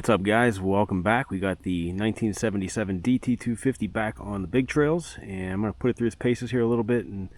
what's up guys? Welcome back. We got the 1977 DT250 back on the big trails, and I'm going to put it through its paces here a little bit and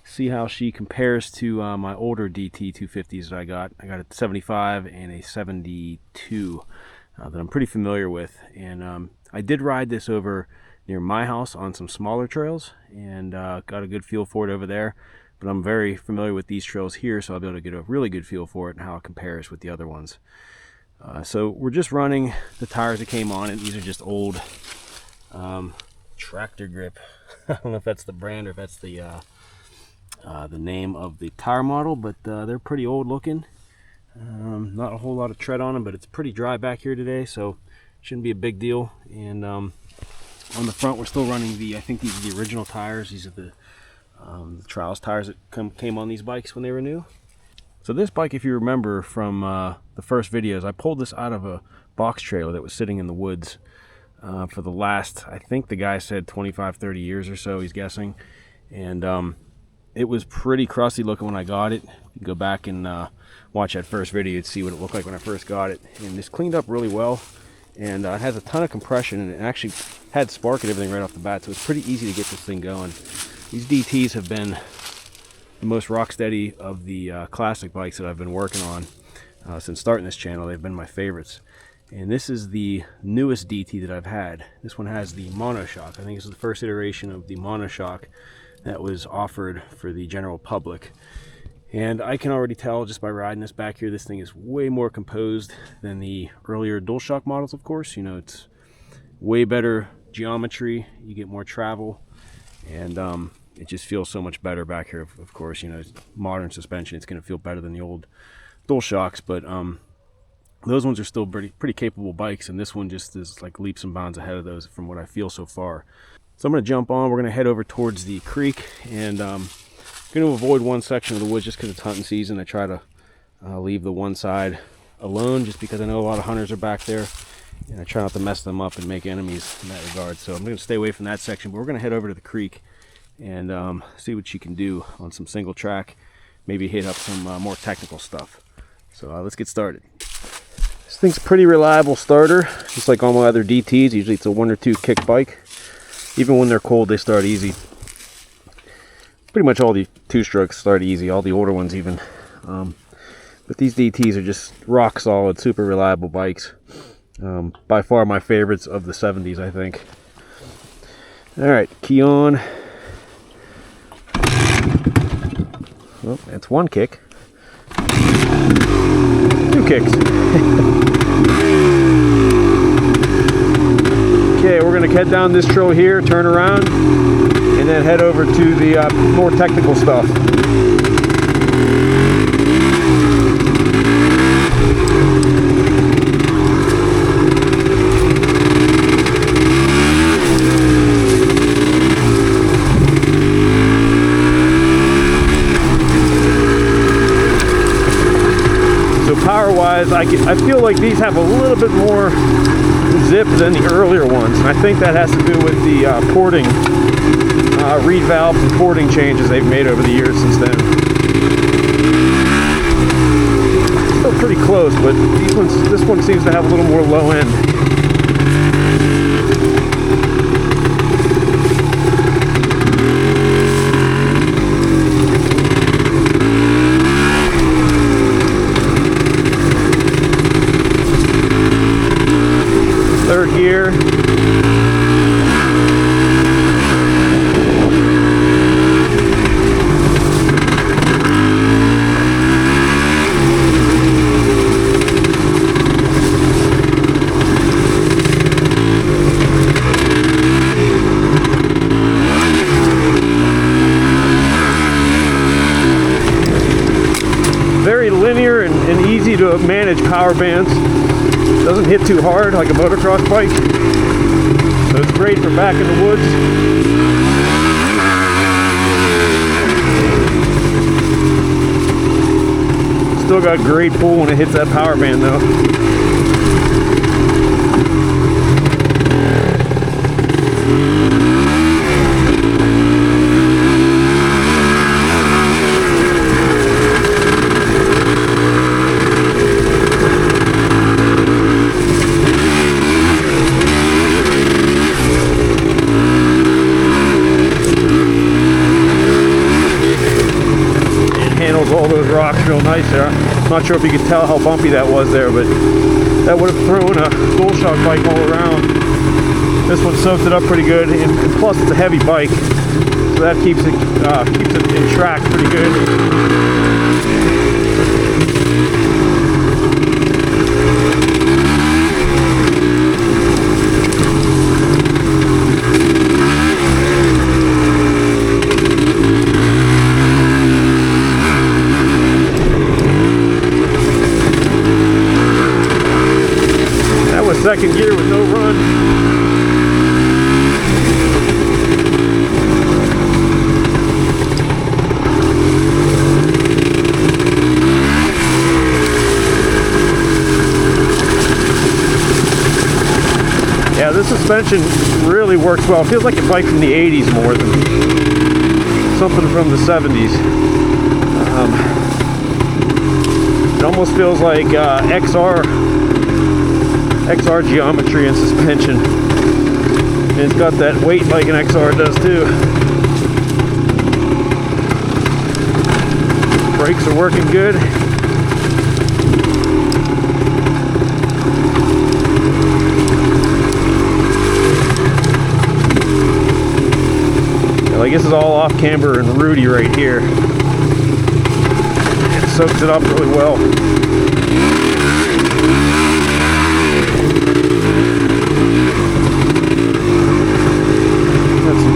see how she compares to my older DT250s that I got. I got a 75 and a 72 that I'm pretty familiar with, and I did ride this over near my house on some smaller trails and got a good feel for it over there, but I'm very familiar with these trails here, so I'll be able to get a really good feel for it and how it compares with the other ones. So we're just running the tires that came on it. These are just old tractor grip. I don't know if that's the brand or if that's the name of the tire model, but they're pretty old looking. Not a whole lot of tread on them, but it's pretty dry back here today, so shouldn't be a big deal. And on the front, we're still running I think these are the original tires. These are the Trials tires that came on these bikes when they were new. So this bike, if you remember from the first videos, I pulled this out of a box trailer that was sitting in the woods for the last, I think the guy said 25-30 years or so, he's guessing. And it was pretty crusty looking when I got it. You can go back and watch that first video and see what it looked like when I first got it. And this cleaned up really well, and it has a ton of compression, and it actually had spark and everything right off the bat, so it's pretty easy to get this thing going. These DTs have been the most rock steady of the classic bikes that I've been working on since starting this channel. They've been my favorites, and this is the newest DT that I've had. This one has the monoshock. I think this is the first iteration of the monoshock that was offered for the general public, and I can already tell just by riding this back here, this thing is way more composed than the earlier DualShock models. Of course, you know, it's way better geometry, you get more travel, and it just feels so much better back here. Of course, you know, it's modern suspension, it's going to feel better than the old DualShocks, but those ones are still pretty capable bikes, and this one just is like leaps and bounds ahead of those from what I feel so far. So I'm going to jump on. We're going to head over towards the creek, and I'm going to avoid one section of the woods just because it's hunting season. I try to leave the one side alone just because I know a lot of hunters are back there, and I try not to mess them up and make enemies in that regard. So I'm going to stay away from that section, but we're going to head over to the creek and see what she can do on some single track, maybe hit up some more technical stuff. So let's get started. This thing's a pretty reliable starter, just like all my other DTs. Usually it's a 1 or 2 kick bike. Even when they're cold, they start easy. Pretty much all the 2-strokes start easy, all the older ones even. But these DTs are just rock solid, super reliable bikes. By far my favorites of the 70s, I think. Alright, key on. Well, that's 1 kick. 2 kicks. Okay, we're going to head down this trail here, turn around, and then head over to the more technical stuff. Power-wise, I feel like these have a little bit more zip than the earlier ones, and I think that has to do with the porting, reed valves and porting changes they've made over the years since then. Still pretty close, but this one seems to have a little more low end. Third gear. Very linear and easy to manage power bands. Doesn't hit too hard like a motocross bike, so it's great for back in the woods. Still got great pull when it hits that power band though. nice there. I'm not sure if you could tell how bumpy that was there, but that would have thrown a DualShock bike all around. This one soaked it up pretty good, and plus it's a heavy bike, so that keeps it in track pretty good. Second gear with no run. Yeah, this suspension really works well. It feels like a bike from the 80s more than something from the 70s. It almost feels like XR geometry and suspension. And it's got that weight like an XR does too. Brakes are working good. Yeah, like this is all off camber and rooty right here. It soaks it up really well.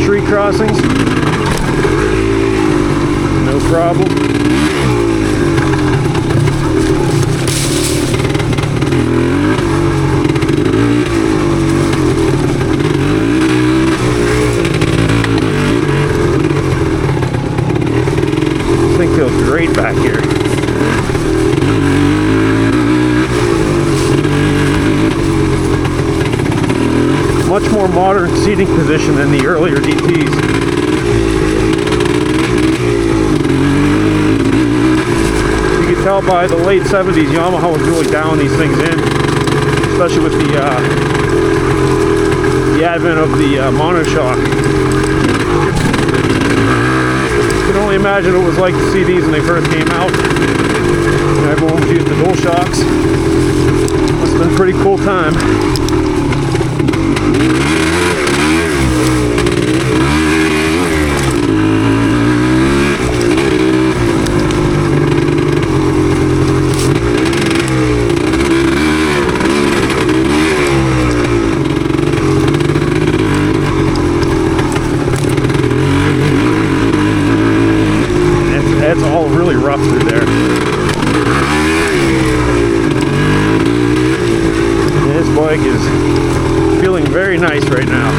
Tree crossings, no problem. This thing feels great back here. Much more modern seating position than the earlier DTs. You can tell by the late 70s, Yamaha was really dialing these things in, especially with the advent of the monoshock. You can only imagine what it was like to see these when they first came out. You know, everyone was using the dual shocks. Must have been a pretty cool time. It's all really rough through there. This bike is feeling very nice right now.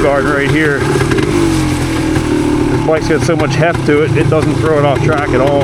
Guard right here. This bike's got so much heft to it, it doesn't throw it off track at all.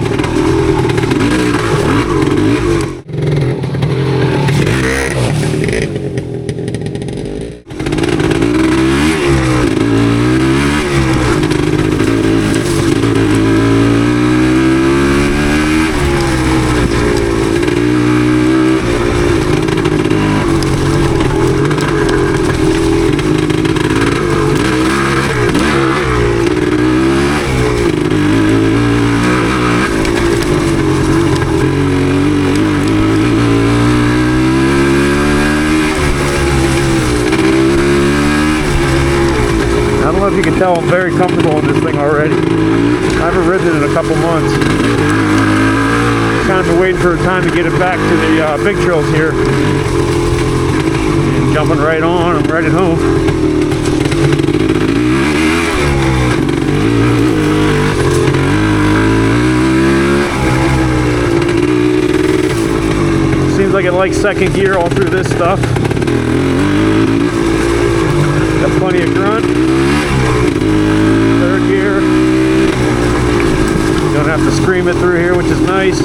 You can tell I'm very comfortable in this thing already. I haven't ridden it in a couple months. Kind of been waiting for a time to get it back to the big trails here. And jumping right on, I'm right at home. Seems like it like second gear all through this stuff. Got plenty of grunt. Third gear. Don't have to scream it through here, which is nice.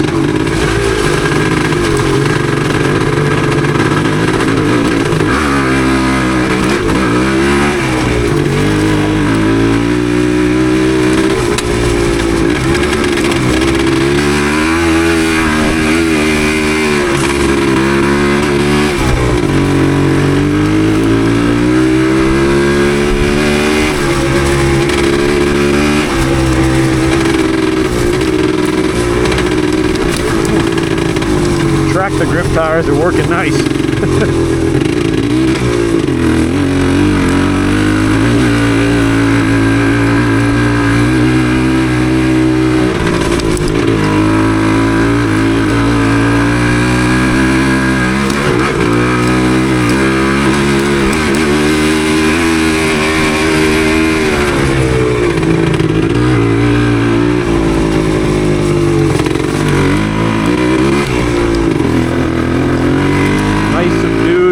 The grip tires are working nice.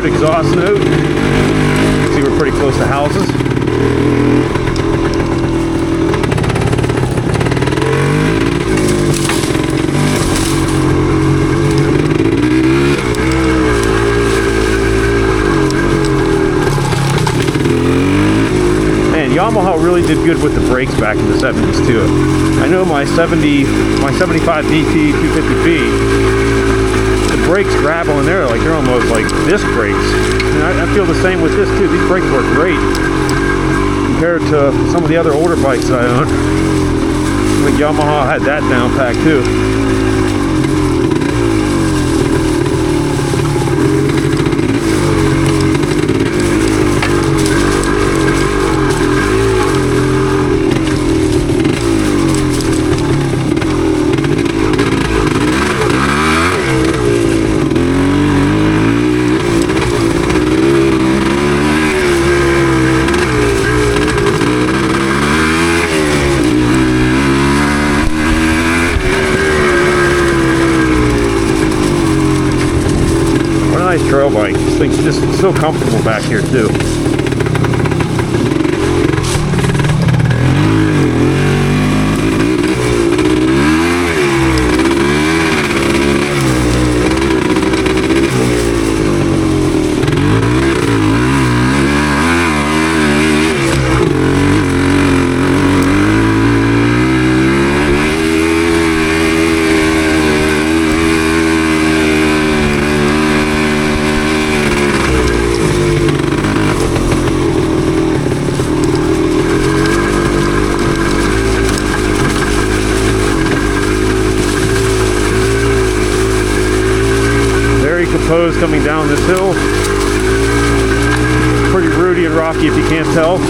Exhaust note. See, we're pretty close to houses. Man, Yamaha really did good with the brakes back in the 70s too. I know my 75 DT250V, brakes grab on there like they're almost like disc brakes. And I feel the same with this too. These brakes work great compared to some of the other older bikes I own. I think Yamaha had that down pat too. Nice trail bike. This thing's just so comfortable back here too. Coming down this hill. Pretty rooty and rocky if you can't tell.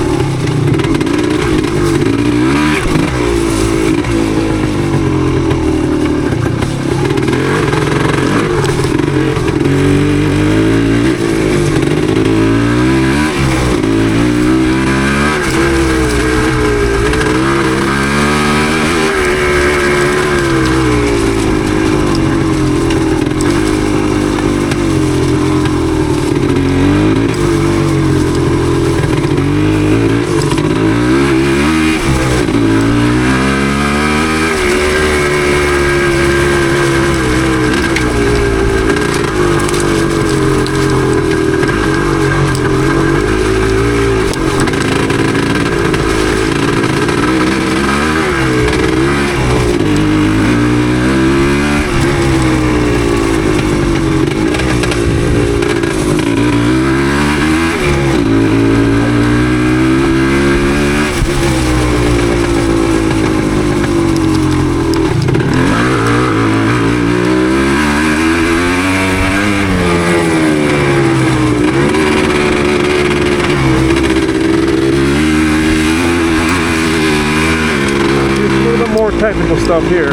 Technical stuff here.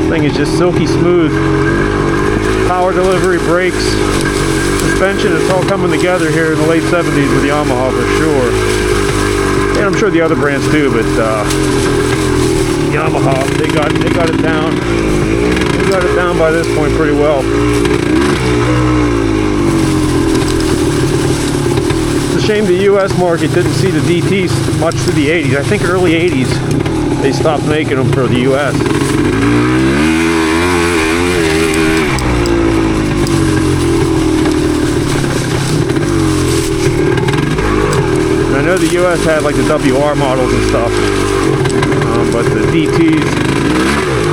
Thing is just silky smooth. Power delivery, brakes, suspension, it's all coming together here in the late 70s with Yamaha for sure. And I'm sure the other brands too, but Yamaha, they got it down. They got it down by this point pretty well. It's a shame the U.S. market didn't see the DTs much through the 80s. I think early 80s they stopped making them for the U.S. I know the US had like the WR models and stuff, but the DTs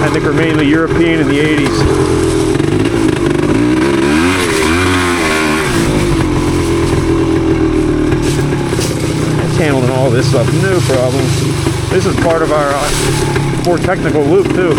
I think were mainly European in the 80s. It's handling all this stuff, no problem. This is part of our more technical loop too.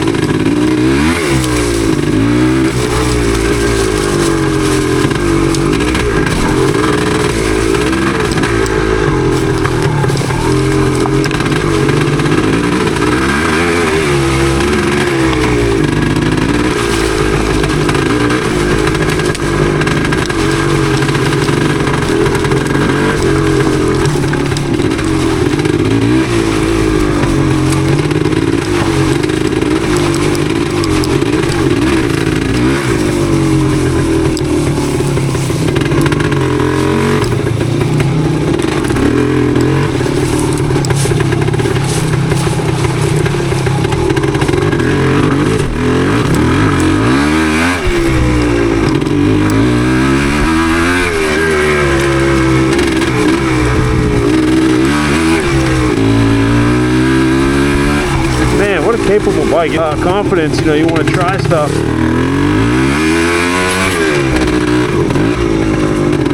Capable bike. Confidence, you know, you want to try stuff.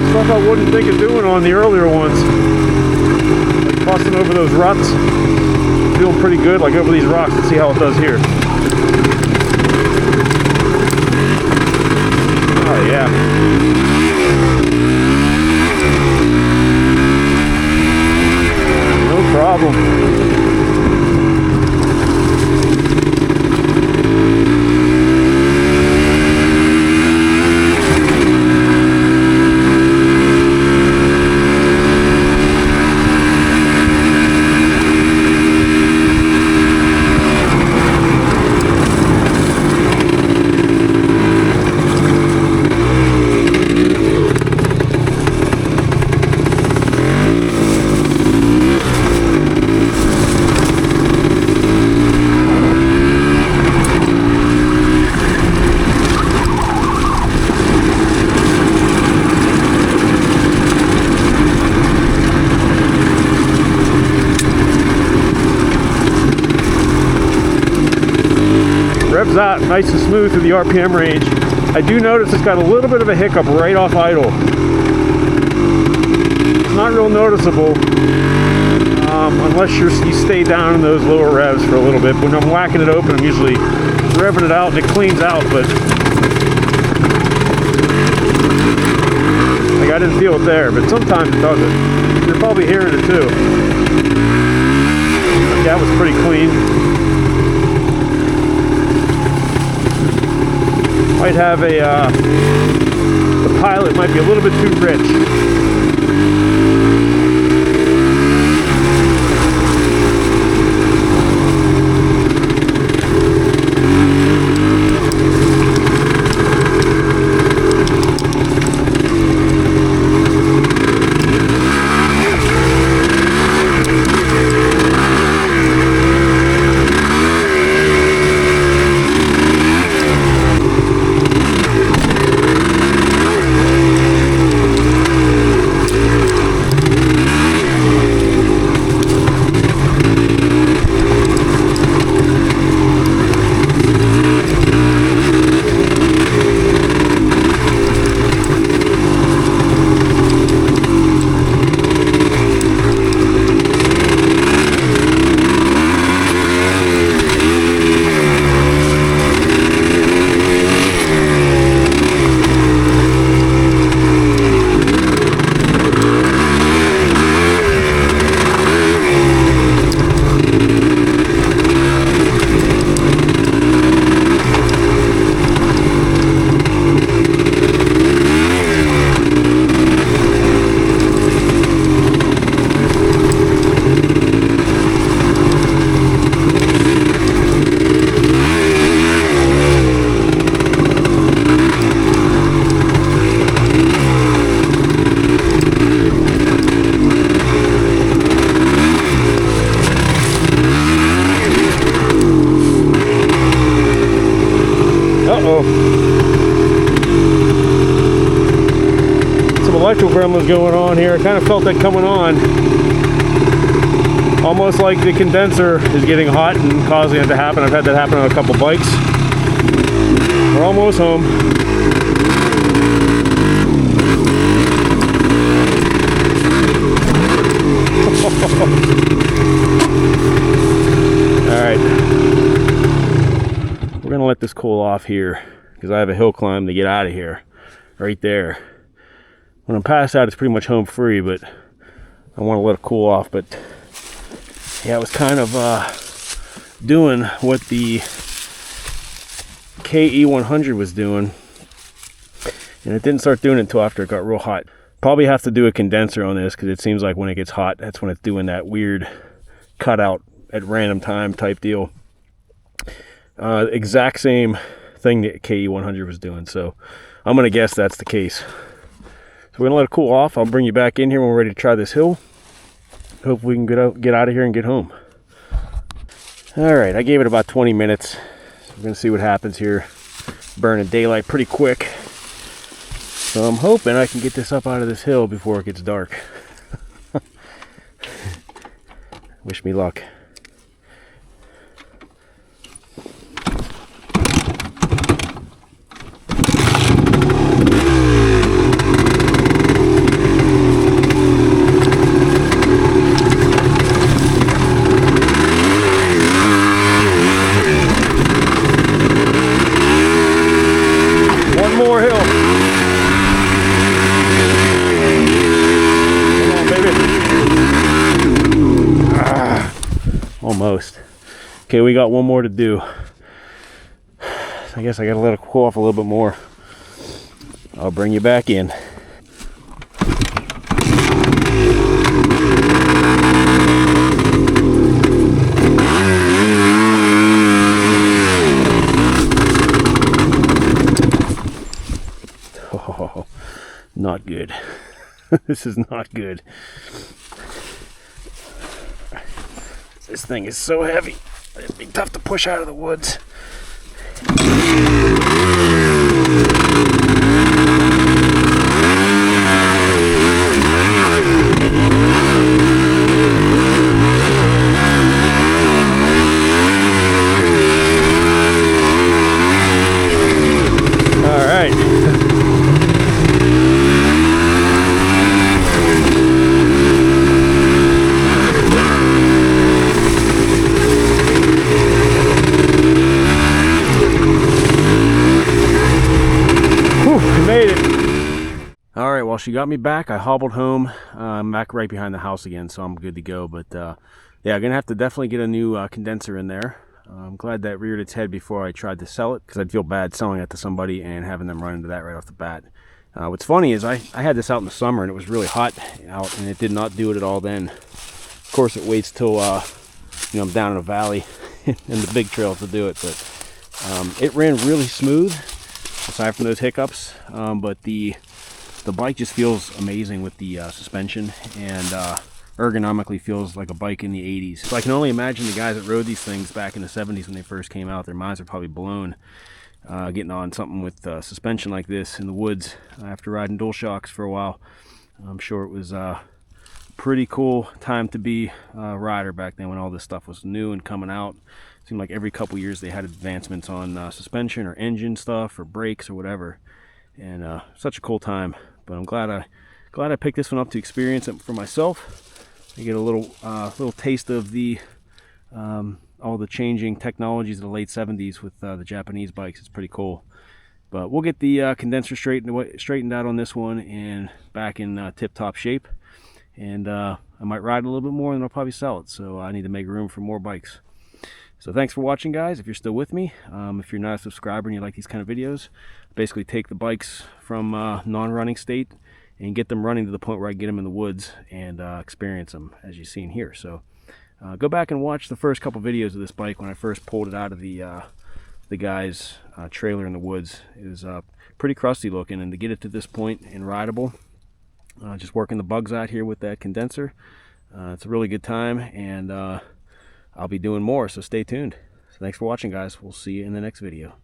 Stuff I wouldn't think of doing on the earlier ones. Like busting over those ruts. Feeling pretty good, like over these rocks. Let's see how it does here. Oh yeah. No problem. Revs out nice and smooth through the RPM range. I do notice it's got a little bit of a hiccup right off idle. It's not real noticeable unless you stay down in those lower revs for a little bit. When I'm whacking it open, I'm usually revving it out and it cleans out, but like I didn't feel it there, but sometimes it doesn't. You're probably hearing it too. That was pretty clean. Might have the pilot might be a little bit too rich. electrical gremlins going on here. I kind of felt that coming on. Almost like the condenser is getting hot and causing it to happen. I've had that happen on a couple bikes. We're almost home. Alright. We're going to let this cool off here because I have a hill climb to get out of here. Right there. When I'm past that, it's pretty much home free, but I want to let it cool off. But yeah, it was kind of doing what the KE100 was doing, and it didn't start doing it until after it got real hot. Probably have to do a condenser on this because it seems like when it gets hot, that's when it's doing that weird cutout at random time type deal. Exact same thing that KE100 was doing, so I'm gonna guess that's the case. So we're gonna let it cool off. I'll bring you back in here when we're ready to try this hill. Hope we can get out of here and get home. All right, I gave it about 20 minutes. So we're gonna see what happens here. Burning daylight pretty quick. So I'm hoping I can get this up out of this hill before it gets dark. Wish me luck. Almost. Okay, we got one more to do. I guess I gotta let it cool off a little bit more. I'll bring you back in. Oh, not good. This is not good. This thing is so heavy. It'd be tough to push out of the woods. All right. Well, she got me back. I hobbled home. I'm back right behind the house again, so I'm good to go. But yeah, I'm gonna have to definitely get a new condenser in there. I'm glad that reared its head before I tried to sell it, because I'd feel bad selling it to somebody and having them run into that right off the bat. What's funny is I had this out in the summer and it was really hot out, and it did not do it at all then. Of course, it waits till you know, I'm down in a valley and the big trail to do it. But it ran really smooth aside from those hiccups. But the bike just feels amazing with the suspension, and ergonomically feels like a bike in the 80s. So I can only imagine the guys that rode these things back in the 70s when they first came out, their minds are probably blown getting on something with suspension like this in the woods after riding dual shocks for a while. I'm sure it was a pretty cool time to be a rider back then when all this stuff was new and coming out. It seemed like every couple years they had advancements on suspension or engine stuff or brakes or whatever, and such a cool time. But I'm glad I picked this one up to experience it for myself. I get a little taste of the all the changing technologies of the late 70s with the Japanese bikes. It's pretty cool. But we'll get the condenser straightened out on this one and back in tip-top shape. And I might ride a little bit more, and I'll probably sell it. So I need to make room for more bikes. So thanks for watching, guys. If you're still with me, if you're not a subscriber and you like these kind of videos, basically take the bikes from non-running state and get them running to the point where I get them in the woods and experience them, as you've seen here. So go back and watch the first couple videos of this bike when I first pulled it out of the guy's trailer in the woods. It was pretty crusty looking, and to get it to this point and rideable, just working the bugs out here with that condenser, it's a really good time, and I'll be doing more, so stay tuned. So thanks for watching, guys. We'll see you in the next video.